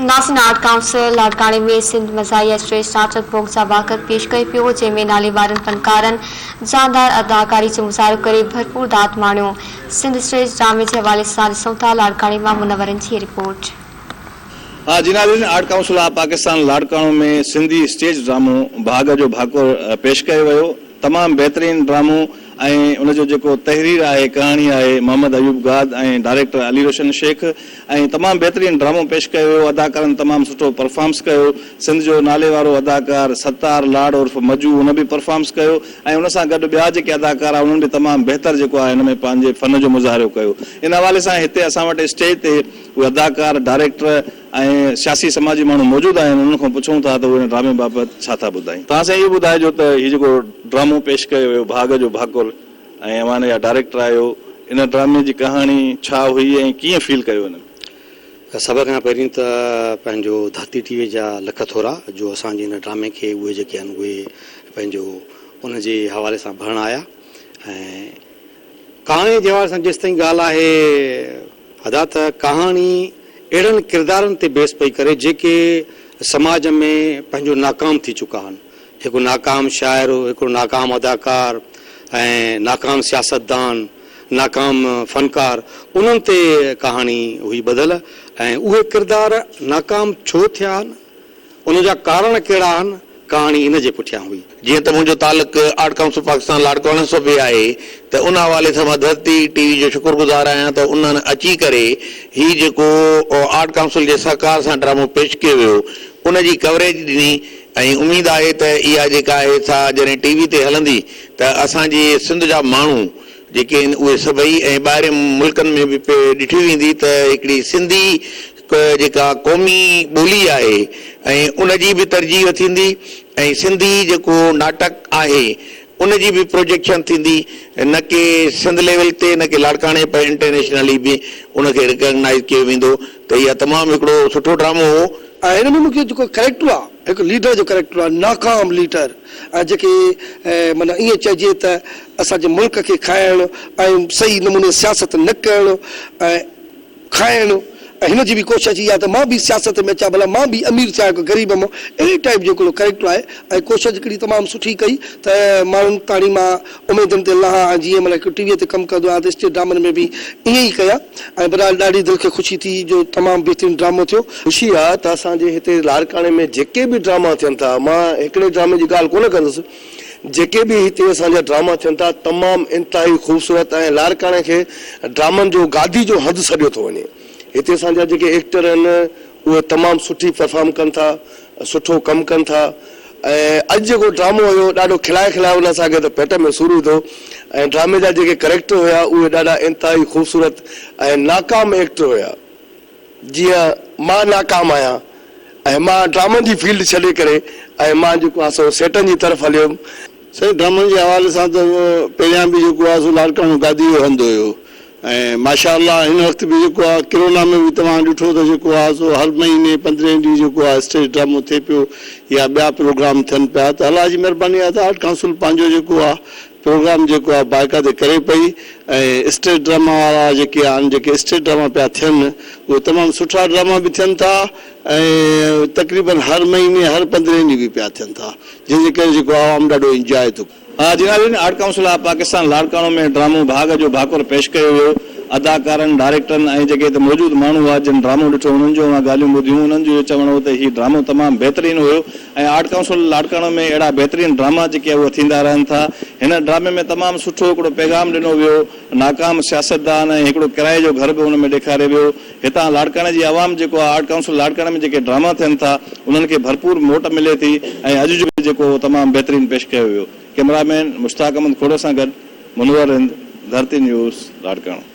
नासिन art council लाड़काने में Sindh मज़ाहिया stage नाटक बोग सां वाक़त पेश कयो पियो, जंहिंमें नालेवारनि फनकारनि जानदार अदाकारी जो मुज़ाहिरो करे भरपूर दाद माणियो। सिंध स्टेज ड्रामे के हवाले से ॾिसूं था लाड़काने मां मुनवरन की रिपोर्ट। जिनाज़रीन, art council of Pakistan Larkana में सिंधी स्टेज ड्रामो भाग जो भाकुर पेश कयो वियो। तमाम बेहतरीन ड्रामो ऐं उनजो जेको तहरीर है, कहानी है, मोहम्मद अयूब गाद ऐं डायरेक्टर अली रोशन शेख ऐं तमाम बेहतरीन ड्रामो पेश कयो वियो। अदाकारनि तमाम सुठो परफॉर्मेंस कयो। सिंध जो नाले वारो अदाकार सत्तार लाड उर्फ मजू उन भी परफॉर्मेंस कयो ऐं उन सां गॾु ॿिया जेके अदाकार उन्हनि भी तमाम बेहतर जेको आहे हिन में पंहिंजे फन जो मुज़ाहिरो कयो। इन हवाले सां हिते असां वटि स्टेज ते उहे अदाकार, डायरेक्टर ऐं सियासी समाजी माण्हू मौजूद आहिनि। उन्हनि खां पुछूं था त उहे ड्रामे बाबति छा था ॿुधाइनि। तव्हां सां इहो ॿुधाइजो त हीउ जेको ड्रामो पेश कयो वियो भाग जो भाकुर ऐं अवाने जा डायरेक्टर आहियो, इन ड्रामे जी कहानी छा हुई ऐं कीअं फील कयो हिन? सभ खां पहिरीं त पंहिंजो धरती टीवी जा लख थोरा जो असांजे हिन ड्रामे खे उहे जेके आहिनि उहे पंहिंजो उन जे हवाले सां भरण आया। ऐं कहाणी जे हवाले सां जेसि ताईं ॻाल्हि आहे अदा त कहाणी अहिड़नि किरदारनि ते बेस पई करे जेके समाज में पंहिंजो नाकाम थी चुका आहिनि। हिकु नाकाम शाइर, हिकिड़ो नाकाम अदाकार ऐं नाकाम सियासतदान, नाकाम फनकार, उन्हनि ते कहानी हुई ॿधल। ऐं उहे किरदार नाकाम छो थिया आहिनि, उन जा कारण कहिड़ा आहिनि, कहानी इन जे पुठियां हुई। जीअं त मुंहिंजो तालुक आर्ट काउंसिल पाकिस्तान लाड़काणे सां बि आहे त उन हवाले सां मां धरती टीवी जो शुक्रगुज़ार आहियां त उन्हनि अची करे हीउ जेको आर्ट काउंसिल जे सहकार सां ड्रामो पेश कयो वियो उन जी कवरेज ॾिनी। ऐं उम्मीद आहे त इहा जेका आहे सा जॾहिं टीवी ते हलंदी त असांजे सिंध जा माण्हू जेके आहिनि उहे सभई ऐं ॿाहिरि मुल्कनि में बि ॾिठी वेंदी त हिकिड़ी सिंधी जेका क़ौमी ॿोली आहे ऐं उन जी बि तरजीह थींदी ऐं सिंधी जेको नाटक आहे उन जी बि प्रोजेक्शन थींदी, न कि सिंध लेवल ते न कि लाड़काणे पर इंटरनेशनली बि उनखे रिकॉग्नाइज़ कयो वेंदो। त इहा तमामु हिकिड़ो सुठो ड्रामो हो। ऐं हिन में मूंखे जेको कैरेक्टर आहे, हिकु लीडर जो कैरेक्टर आहे, नाकाम लीडर, ऐं जेके माना ईअं चइजे त असांजे मुल्क खे खाइणु ऐं सही नमूने सियासत न करणु ऐं खाइणु, ऐं हिन जी बि कोशिशि इहा त मां बि सियासत में अचां, भला मां बि अमीर थियां, हिकु ग़रीब मां, अहिड़ी टाइप जो हिकिड़ो कैरेक्टर आहे। ऐं कोशिशि हिकिड़ी तमामु सुठी कई त माण्हुनि ताणी मां उमेदनि ते लहा। ऐं जीअं माना हिकु टीवीअ ते कमु कंदो आहे त स्टेज ड्रामनि में बि ईअं ई कया ऐं बराबर ॾाढी दिलि खे ख़ुशी थी जो तमामु बहितरीनु ड्रामो थियो। ख़ुशी आहे त असांजे हिते लाड़काणे में जेके बि ड्रामा थियनि था, मां हिकिड़े ड्रामे जी ॻाल्हि कोन कंदुसि, जेके बि हिते असांजा ड्रामा थियनि था तमामु इंतिहाई ख़ूबसूरत ऐं लाड़काणे खे ड्रामनि जो गादी जो हदु सॼो थो वञे। हिते असांजा जेके एक्टर आहिनि उहे तमामु सुठी परफॉर्म कनि था, सुठो कमु कनि था। ऐं अॼु जेको ड्रामो हुयो ॾाढो खिलाए उन असांखे त पेट में सूर थो। ऐं ड्रामे जा जेके कैरेक्टर हुया उहे ॾाढा इंतिहाई ख़ूबसूरत ऐं नाकाम एक्टर हुया। जीअं मां नाकाम आहियां ऐं मां ड्रामनि जी फील्ड छॾे करे ऐं मां जेको आहे सो सेटनि जी तरफ़ हलियुमि। सही ड्रामनि जे हवाले सां त पहिरियां बि जेको आहे सो लाड़काणो गादी जो हंधि हुयो ऐं माशाअल्लाह हिन वक़्तु बि जेको आहे कोरोना में बि तव्हां ॾिठो त जेको आहे सो हर महीने 15 ॾींहं जेको आहे स्टेज ड्रामो थिए पियो या ॿिया प्रोग्राम थियनि पिया। त अलाह जी महिरबानी आहे त आर्ट काउंसिल पंहिंजो जेको आहे प्रोग्राम जेको आहे बाक़ाइदे करे पई ऐं स्टेज ड्रामा वारा जेके आहिनि, जेके स्टेज ड्रामा पिया थियनि उहे तमामु सुठा ड्रामा बि थियनि था ऐं तक़रीबन हर महीने हर 15 ॾींहं बि पिया थियनि था, जंहिंजे करे जेको आवाम ॾाढो इंजॉय थो। जिनाज़रीन, art council of Pakistan Larkana में ड्रामो भाग जो भाकुर पेश कयो वियो। अदाकारनि, डायरेक्टरनि ऐं जेके हिते मौजूदु माण्हू हुआ जिन ड्रामो ॾिठो उन्हनि जो मां ॻाल्हियूं ॿुधियूं। उन्हनि जो चवणो हो त हीउ ड्रामो तमामु बहितरीनु हुयो ऐं आर्ट काउंसिल लाड़काणो में अहिड़ा बहितरीनु ड्रामा जेके उहे थींदा रहनि था। हिन ड्रामे में तमामु सुठो हिकिड़ो पैगाम ॾिनो वियो। नाकाम सियासतदान ऐं हिकिड़ो किराए जो घर बि हुन में ॾेखारियो वियो। हितां लाड़काणे जी आवाम जेको आहे आर्ट काउंसिल लाड़काणे में जेके ड्रामा थियनि था उन्हनि खे भरपूर मोट मिले थी ऐं अॼु जो बि जेको तमामु बहितरीनु पेश कयो वियो। कैमरामैन मुश्ताक अहमद खोड़ो सां गॾु मुनवर हिंद, धरती न्यूज़, लाड़काणो।